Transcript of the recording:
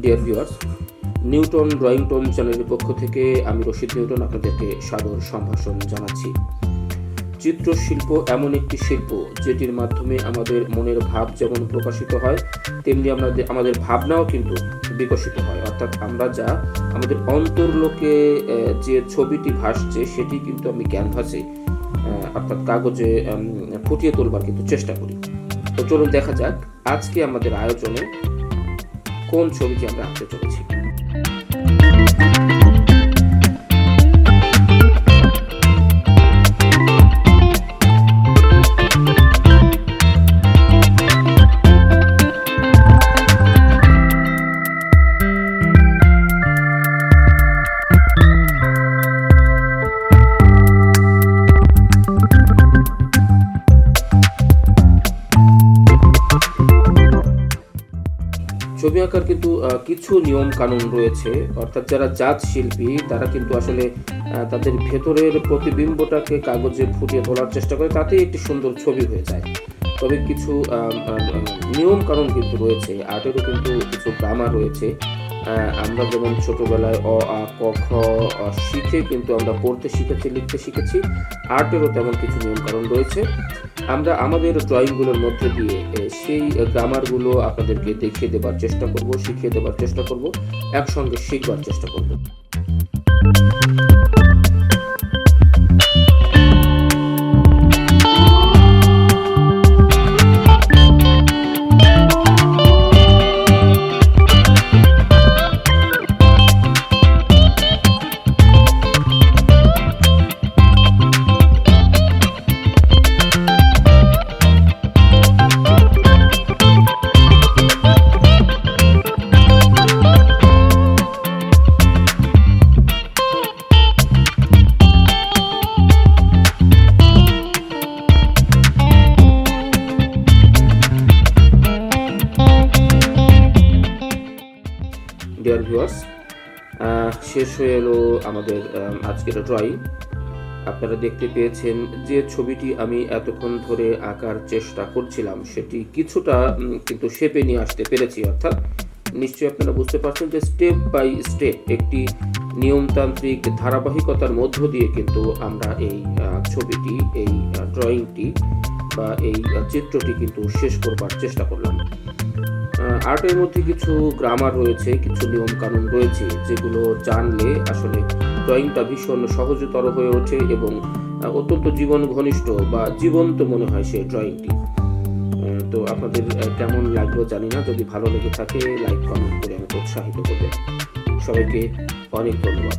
Dear viewers, Newton drawing tone চ্যানেলের পক্ষ থেকে আমি রশিদ নিউটন আপনাদেরকে সাদর সম্ভাষণ জানাচ্ছি। চিত্রশিল্প এমন একটি শিল্প যেটির মাধ্যমে আমাদের মনের ভাব যেমন প্রকাশিত হয়, তেমনি আমাদের ভাবনাও কিন্তু বিকশিত হয়। অর্থাৎ আমরা যা আমাদের অন্তর্লোকে যে ছবিটি ভাসছে সেটি কিন্তু আমি ক্যানভাসে অর্থাৎ কাগজে ফুটিয়ে তোলবার কিন্তু চেষ্টা করি। তো চলুন দেখা যাক আজকে আমাদের আয়োজনে কোন ছবিটি আমরা আঁকতে চলেছি। ছবি আঁকার কিন্তু কিছু নিয়ম কানুন রয়েছে। অর্থাৎ যারা জাত শিল্পী তারা কিন্তু আসলে তাদের ভেতরের প্রতিবিম্বটাকে কাগজে ফুটিয়ে তোলার চেষ্টা করে, তাতেই একটি সুন্দর ছবি হয়ে যায়। তবে কিছু নিয়ম কানুন কিন্তু রয়েছে, আর্টেরও কিন্তু কিছু গ্রামার রয়েছে। আমরা যেমন ছোটবেলায় অ আ ক খ শিখে কিন্তু আমরা পড়তে শিখেছি, লিখতে শিখেছি, আর্টেরও তেমন কিছু নিয়ম কানুন রয়েছে। আমরা আমাদের ড্রয়িংগুলোর মধ্যে দিয়ে সেই গ্রামারগুলো আপনাদেরকে দেখিয়ে দেবার চেষ্টা করব, শিখিয়ে দেবার চেষ্টা করব, একসঙ্গে শিখবার চেষ্টা করব। ডিয়ার ভিউয়ার্স, শেষ হয়ে এলো আমাদের আজকের ড্রয়িং। আপনারা দেখতে পেয়েছেন যে ছবিটি আমি এতক্ষণ ধরে আঁকার চেষ্টা করছিলাম সেটি কিছুটা কিন্তু শেপে নিয়ে আসতে পেরেছি। অর্থাৎ নিশ্চয়ই আপনারা বুঝতে পারছেন যে স্টেপ বাই স্টেপ একটি নিয়মতান্ত্রিক ধারাবাহিকতার মধ্য দিয়ে কিন্তু আমরা এই ছবিটি, এই ড্রয়িংটি বা এই চিত্রটি কিন্তু শেষ করবার চেষ্টা করলাম। আর্টের মধ্যে কিছু গ্রামার রয়েছে, কিছু নিয়ম কানুন রয়েছে যেগুলো জানলে আসলে ড্রয়িংটা ভীষণ সহজতর হয়ে ওঠে এবং অত্যন্ত জীবন ঘনিষ্ঠ বা জীবন্ত মনে হয় সেই ড্রয়িংটি। তো আপনাদের কেমন লাগলো জানি না, যদি ভালো লেগে থাকে লাইক কমেন্ট করে আমাকে উৎসাহিত করবেন। সবাইকে অনেক ধন্যবাদ।